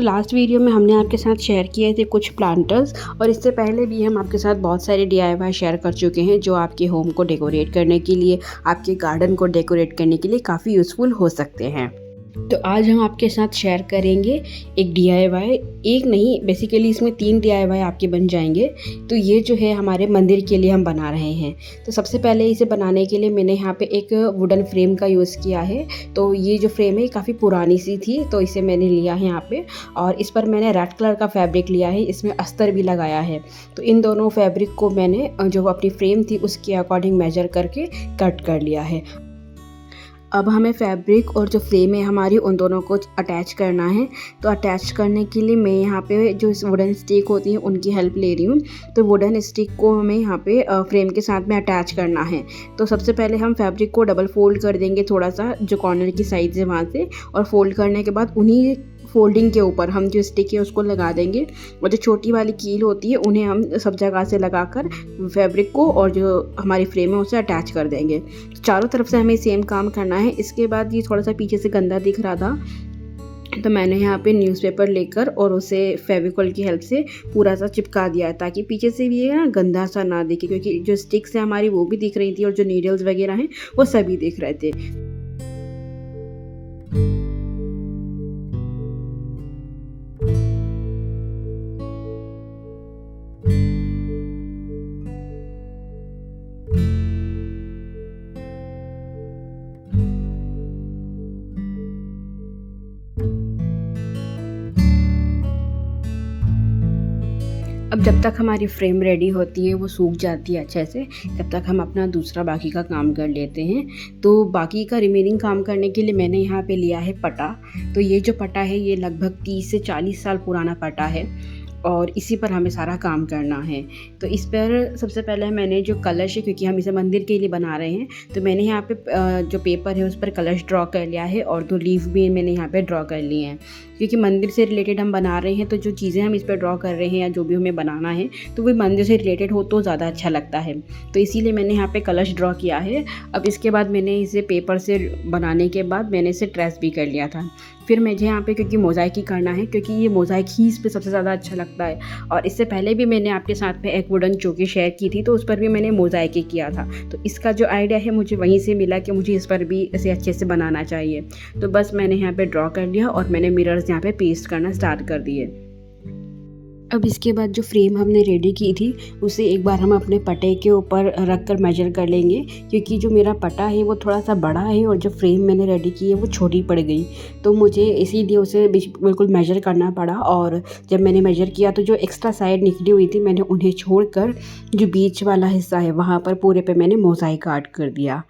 तो last video में हमने आपके साथ शेयर किए थे कुछ प्लांटर्स, और इससे पहले भी हम आपके साथ बहुत सारे DIY शेयर कर चुके हैं जो आपके होम को डेकोरेट करने के लिए, आपके गार्डन को डेकोरेट करने के लिए काफ़ी यूज़फुल हो सकते हैं। तो आज हम आपके साथ शेयर करेंगे एक DIY, एक नहीं बेसिकली इसमें 3 DIY आपके बन जाएंगे। तो ये जो है हमारे मंदिर के लिए हम बना रहे हैं। तो सबसे पहले इसे बनाने के लिए मैंने यहाँ पे एक वुडन फ्रेम का यूज़ किया है। तो ये जो फ्रेम है काफ़ी पुरानी सी थी, तो इसे मैंने लिया है यहाँ पे, और इस पर मैंने रेड कलर का फैब्रिक लिया है, इसमें अस्तर भी लगाया है। तो इन दोनों फैब्रिक को मैंने जो अपनी फ्रेम थी उसके अकॉर्डिंग मेजर करके कट कर लिया है। अब हमें फैब्रिक और जो फ्रेम है हमारी उन दोनों को अटैच करना है। तो अटैच करने के लिए मैं यहाँ पे जो वुडन स्टिक होती है उनकी हेल्प ले रही हूँ। तो वुडन स्टिक को हमें यहाँ पे फ्रेम के साथ में अटैच करना है। तो सबसे पहले हम फैब्रिक को डबल फोल्ड कर देंगे थोड़ा सा, जो कॉर्नर की साइड है वहाँ से, और फोल्ड करने के बाद उन्हीं फोल्डिंग के ऊपर हम जो स्टिक है उसको लगा देंगे, और जो छोटी वाली कील होती है उन्हें हम सब जगह से लगाकर फैब्रिक को और जो हमारी फ्रेम है उसे अटैच कर देंगे। चारों तरफ से हमें सेम काम करना है। इसके बाद ये थोड़ा सा पीछे से गंदा दिख रहा था, तो मैंने यहाँ पे न्यूज़पेपर लेकर और उसे फेविकॉल की हेल्प से पूरा सा चिपका दिया है, ताकि पीछे से भी ये ना गंदा सा ना दिखे, क्योंकि जो स्टिक्स है हमारी वो भी दिख रही थी और जो नीडल्स वगैरह हैं वो सभी दिख रहे थे। अब जब तक हमारी फ्रेम रेडी होती है, वो सूख जाती है अच्छे से, तब तक हम अपना दूसरा बाकी का काम कर लेते हैं। तो बाकी का रिमेनिंग काम करने के लिए मैंने यहाँ पे लिया है पटा। तो ये जो पटा है ये लगभग 30 से 40 साल पुराना पटा है, और इसी पर हमें सारा काम करना है। तो इस पर सबसे पहले मैंने जो कलश है, क्योंकि हम इसे मंदिर के लिए बना रहे हैं, तो मैंने यहाँ पे जो पेपर है उस पर कलश ड्रॉ कर लिया है, और 2 लीफ भी मैंने यहाँ पे ड्रॉ कर लिए हैं। क्योंकि मंदिर से रिलेटेड हम बना रहे हैं, तो जो चीज़ें हम इस पर ड्रॉ कर रहे हैं या जो भी हमें बनाना है तो वो मंदिर से रिलेटेड हो तो ज़्यादा अच्छा लगता है। तो इसीलिए मैंने यहाँ पे कलश ड्रॉ किया है। अब इसके बाद मैंने इसे पेपर से बनाने के बाद मैंने इसे ट्रेस भी कर लिया था। फिर मुझे यहाँ पे क्योंकि मोज़ाइक ही करना है, क्योंकि ये मोज़ाइक ही इस पर सबसे ज़्यादा अच्छा लगता है। और इससे पहले भी मैंने आपके साथ में एक वुडन चौकी शेयर की थी, तो उस पर भी मैंने मोज़ाइक ही किया था। तो इसका जो आइडिया है मुझे वहीं से मिला कि मुझे इस पर भी इसे अच्छे से बनाना चाहिए। तो बस मैंने यहाँ पे ड्रॉ कर लिया और मैंने मिरर्स यहाँ पे पेस्ट करना स्टार्ट कर दिए। अब इसके बाद जो फ्रेम हमने रेडी की थी उसे एक बार हम अपने पटे के ऊपर रख कर मेजर कर लेंगे, क्योंकि जो मेरा पटा है वो थोड़ा सा बड़ा है और जो फ्रेम मैंने रेडी की है वो छोटी पड़ गई। तो मुझे इसीलिए उसे बिल्कुल मेजर करना पड़ा, और जब मैंने मेजर किया तो जो एक्स्ट्रा साइड निकली हुई थी मैंने उन्हें छोड़कर जो बीच वाला हिस्सा है वहाँ पर पूरे पे मैंने मोज़ाइक आर्ट कर दिया।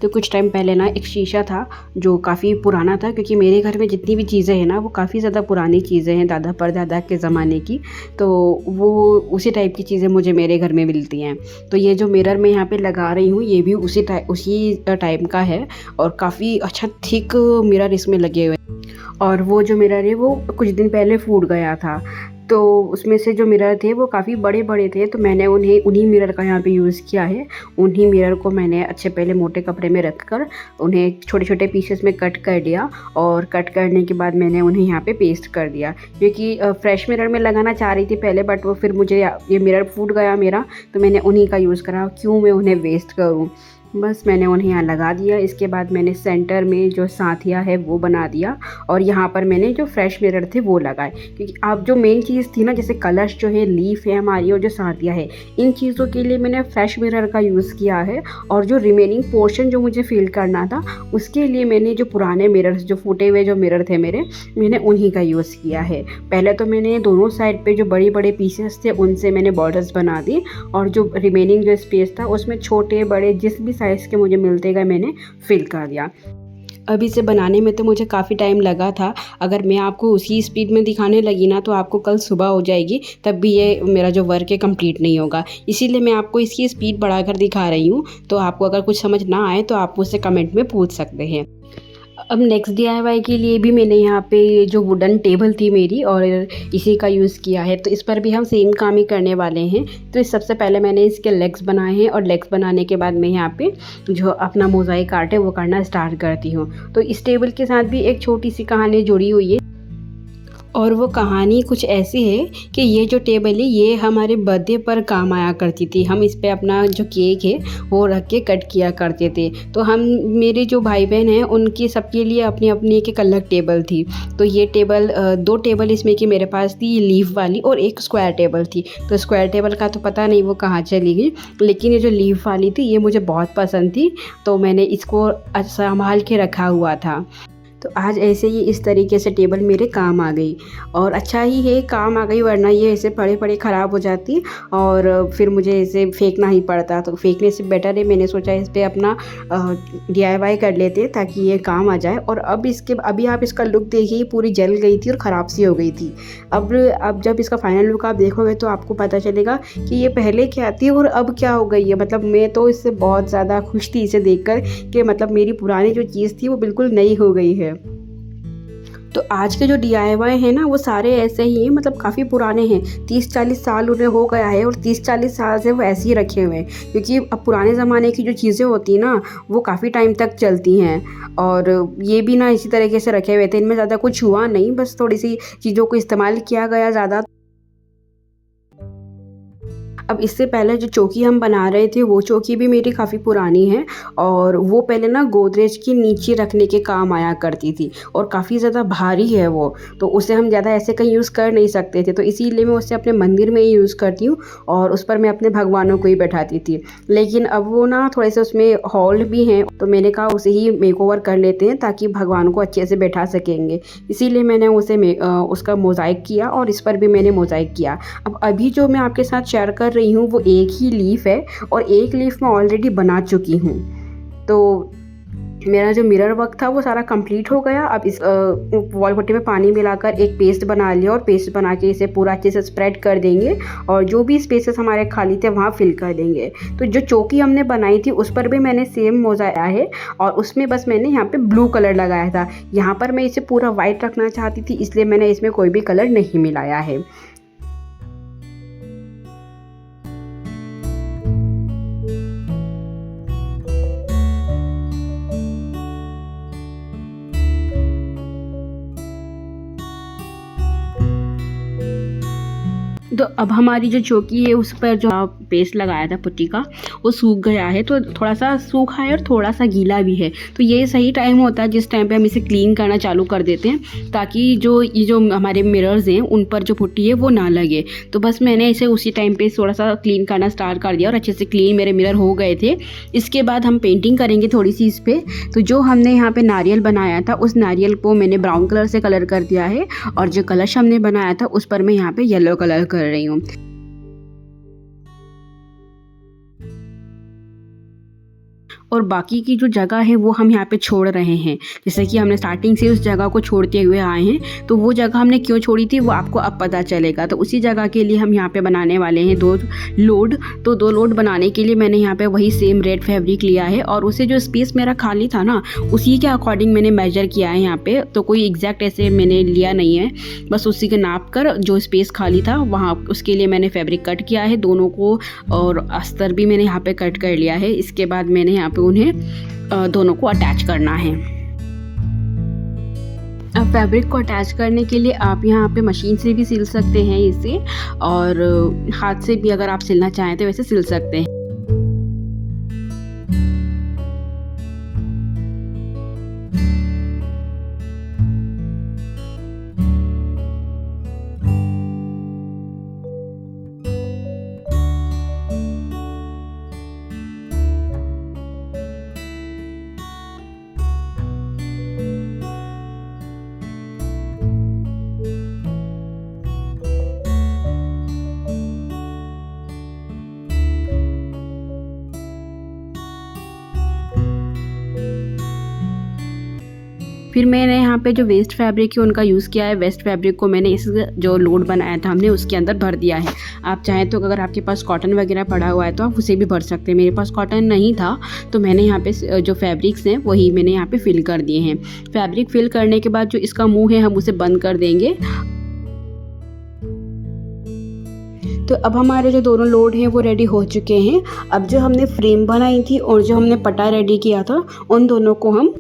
तो कुछ टाइम पहले ना एक शीशा था जो काफ़ी पुराना था, क्योंकि मेरे घर में जितनी भी चीज़ें हैं ना वो काफ़ी ज़्यादा पुरानी चीज़ें हैं, दादा परदादा के ज़माने की। तो वो उसी टाइप की चीज़ें मुझे मेरे घर में मिलती हैं। तो ये जो मिरर मैं यहाँ पे लगा रही हूँ ये भी उसी टाइप का है, और काफ़ी अच्छा थिक मिरर इसमें लगे हुए हैं। और वो जो मिरर है वो कुछ दिन पहले फूट गया था, तो उसमें से जो मिरर थे वो काफ़ी बड़े बड़े थे, तो मैंने उन्हीं मिरर का यहाँ पे यूज़ किया है। उन्हीं मिरर को मैंने अच्छे पहले मोटे कपड़े में रख कर उन्हें छोटे छोटे पीसेस में कट कर दिया, और कट करने के बाद मैंने उन्हें यहाँ पे पेस्ट कर दिया। क्योंकि फ्रेश मिरर में लगाना चाह रही थी पहले, बट वो फिर मुझे ये मिरर फूट गया मेरा, तो मैंने उन्हीं का यूज़ करा। क्यों मैं उन्हें वेस्ट करूँ, बस मैंने उन्हें यहाँ लगा दिया। इसके बाद मैंने सेंटर में जो साथिया है वो बना दिया, और यहाँ पर मैंने जो फ्रेश मिरर थे वो लगाए। क्योंकि अब जो मेन चीज़ थी ना, जैसे कलश जो है, लीफ है हमारी, और जो साथिया है, इन चीज़ों के लिए मैंने फ्रेश मिरर का यूज़ किया है। और जो रिमेनिंग पोर्शन जो मुझे फिल करना था उसके लिए मैंने जो पुराने मिरर्स, जो फूटे हुए जो मिरर थे मेरे, मैंने उन्हीं का यूज़ किया है। पहले तो मैंने दोनों साइड पर जो बड़े बड़े पीसेस थे उनसे मैंने बॉर्डर्स बना दी, और जो रिमेनिंग जो स्पेस था उसमें छोटे बड़े जिस भी साइज़ के मुझे मिलते गए मैंने फिल कर दिया। अब इसे बनाने में तो मुझे काफ़ी टाइम लगा था। अगर मैं आपको उसी स्पीड में दिखाने लगी ना तो आपको कल सुबह हो जाएगी, तब भी ये मेरा जो वर्क है कंप्लीट नहीं होगा। इसीलिए मैं आपको इसकी स्पीड बढ़ाकर दिखा रही हूँ। तो आपको अगर कुछ समझ ना आए तो आप मुझसे कमेंट में पूछ सकते हैं। अब नेक्स्ट DIY के लिए भी मैंने यहाँ पे जो वुडन टेबल थी मेरी, और इसी का यूज़ किया है। तो इस पर भी हम सेम काम ही करने वाले हैं। तो इस सबसे पहले मैंने इसके लेग्स बनाए हैं, और लेग्स बनाने के बाद मैं यहाँ पे जो अपना मोज़ाइक आर्ट है वो करना स्टार्ट करती हूँ। तो इस टेबल के साथ भी एक छोटी सी कहानी जुड़ी हुई है। और वो कहानी कुछ ऐसी है कि ये जो टेबल है ये हमारे बर्थडे पर काम आया करती थी। हम इस पे अपना जो केक है वो रख के कट किया करते थे। तो हम मेरे जो भाई बहन हैं उनकी सबके लिए अपनी अपनी एक अलग टेबल थी। तो ये टेबल 2 टेबल इसमें की मेरे पास थी, लीफ वाली और एक स्क्वायर टेबल थी। तो स्क्वायर टेबल का तो पता नहीं वो कहाँ चली गई, लेकिन ये जो लीफ वाली थी ये मुझे बहुत पसंद थी, तो मैंने इसको संभाल के रखा हुआ था। तो आज ऐसे ही इस तरीके से टेबल मेरे काम आ गई, और अच्छा ही है काम आ गई, वरना ये ऐसे पड़े पड़े ख़राब हो जाती और फिर मुझे इसे फेंकना ही पड़ता। तो फेंकने से बेटर है मैंने सोचा इस पर अपना DIY कर लेते ताकि ये काम आ जाए। और अभी आप इसका लुक देखिए, पूरी जल गई थी और ख़राब सी हो गई थी। अब जब इसका फाइनल लुक आप देखोगे तो आपको पता चलेगा कि ये पहले क्या थी और अब क्या हो गई है। मतलब मैं तो इससे बहुत ज़्यादा खुश थी इसे देखकर कि मतलब मेरी पुरानी जो चीज़ थी वो बिल्कुल नई हो गई है। तो आज के जो DIY हैं ना वो सारे ऐसे ही हैं, मतलब काफ़ी पुराने हैं, 30-40 साल उन्हें हो गया है और 30-40 साल से वो ऐसे ही रखे हुए हैं। क्योंकि अब पुराने ज़माने की जो चीज़ें होती हैं ना वो काफ़ी टाइम तक चलती हैं, और ये भी ना इसी तरीके से रखे हुए थे। इनमें ज़्यादा कुछ हुआ नहीं, बस थोड़ी सी चीज़ों को इस्तेमाल किया गया ज़्यादा। अब इससे पहले जो चौकी हम बना रहे थे वो चौकी भी मेरी काफ़ी पुरानी है, और वो पहले ना गोदरेज के नीचे रखने के काम आया करती थी, और काफ़ी ज़्यादा भारी है वो, तो उसे हम ज़्यादा ऐसे कहीं यूज़ कर नहीं सकते थे। तो इसीलिए मैं उसे अपने मंदिर में ही यूज़ करती हूँ और उस पर मैं अपने भगवानों को ही बैठाती थी। लेकिन अब वो ना थोड़े से उसमें हॉल भी हैं, तो मैंने कहा उसे ही मेकओवर कर लेते हैं ताकि भगवान को अच्छे से बैठा सकेंगे। इसीलिए मैंने उसका मोज़ाइक किया, और इस पर भी मैंने मोज़ाइक किया। अब अभी जो मैं आपके साथ शेयर कर रही हूँ वो एक ही लीफ है, और एक लीफ मैं ऑलरेडी बना चुकी हूँ। तो मेरा जो मिरर वर्क था वो सारा कंप्लीट हो गया। अब इस वॉल पुट्टी में पानी मिलाकर एक पेस्ट बना लिया, और पेस्ट बना के इसे पूरा अच्छे से स्प्रेड कर देंगे, और जो भी स्पेसेस हमारे खाली थे वहाँ फिल कर देंगे। तो जो चौकी हमने बनाई थी उस पर भी मैंने सेम मोज़ाइक है, और उसमें बस मैंने यहाँ पे ब्लू कलर लगाया था। यहाँ पर मैं इसे पूरा वाइट रखना चाहती थी, इसलिए मैंने इसमें कोई भी कलर नहीं मिलाया है। तो अब हमारी जो चौकी है उस पर जो पेस्ट लगाया था पुट्टी का वो सूख गया है, तो थोड़ा सा सूखा है और थोड़ा सा गीला भी है। तो ये सही टाइम होता है जिस टाइम पे हम इसे क्लीन करना चालू कर देते हैं, ताकि ये जो हमारे मिरर्स हैं उन पर जो पुट्टी है वो ना लगे। तो बस मैंने इसे उसी टाइम पे थोड़ा सा क्लीन करना स्टार्ट कर दिया, और अच्छे से क्लीन मेरे मिरर हो गए थे। इसके बाद हम पेंटिंग करेंगे थोड़ी सी इस पर। तो जो हमने यहाँ पर नारियल बनाया था उस नारियल को मैंने ब्राउन कलर से कलर कर दिया है, और जो कलश हमने बनाया था उस पर मैं यहाँ पर येलो कलर कर रही हूँ। और बाकी की जो जगह है वो हम यहाँ पे छोड़ रहे हैं, जैसे कि हमने स्टार्टिंग से उस जगह को छोड़ते हुए आए हैं। तो वो जगह हमने क्यों छोड़ी थी वो आपको अब पता चलेगा। तो उसी जगह के लिए हम यहाँ पे बनाने वाले हैं 2 लोड। तो 2 लोड बनाने के लिए मैंने यहाँ पे वही सेम रेड फैब्रिक लिया है, और उसे जो स्पेस मेरा खाली था ना उसी के अकॉर्डिंग मैंने मेजर किया है यहाँ पे। तो कोई एग्जैक्ट ऐसे मैंने लिया नहीं है, बस उसी के नाप कर जो स्पेस खाली था वहाँ उसके लिए मैंने फैब्रिक कट किया है दोनों को, और अस्तर भी मैंने यहाँ पे कट कर लिया है। इसके बाद मैंने यहाँ पे उन्हें दोनों को अटैच करना है। अब फैब्रिक को अटैच करने के लिए आप यहाँ पे मशीन से भी सिल सकते हैं इसे, और हाथ से भी अगर आप सिलना चाहें तो वैसे सिल सकते हैं। फिर मैंने यहाँ पे जो वेस्ट फैब्रिक है उनका यूज़ किया है। वेस्ट फैब्रिक को मैंने इस जो लोड बनाया था हमने उसके अंदर भर दिया है। आप चाहें तो अगर आपके पास कॉटन वगैरह पड़ा हुआ है तो आप उसे भी भर सकते हैं। मेरे पास कॉटन नहीं था तो मैंने यहाँ पे जो फैब्रिक्स हैं वही मैंने यहाँ पे फिल कर दिए हैं। फैब्रिक फिल करने के बाद जो इसका मुँह है हम उसे बंद कर देंगे। तो अब हमारे जो दोनों लोड हैं वो रेडी हो चुके हैं। अब जो हमने फ्रेम बनाई थी और जो हमने पट्टा रेडी किया था उन दोनों को हम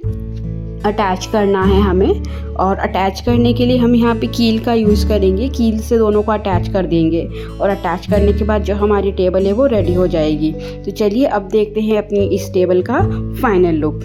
अटैच करना है हमें। और अटैच करने के लिए हम यहाँ पे कील का यूज़ करेंगे, कील से दोनों को अटैच कर देंगे और अटैच करने के बाद जो हमारी टेबल है वो रेडी हो जाएगी। तो चलिए अब देखते हैं अपनी इस टेबल का फाइनल लुक।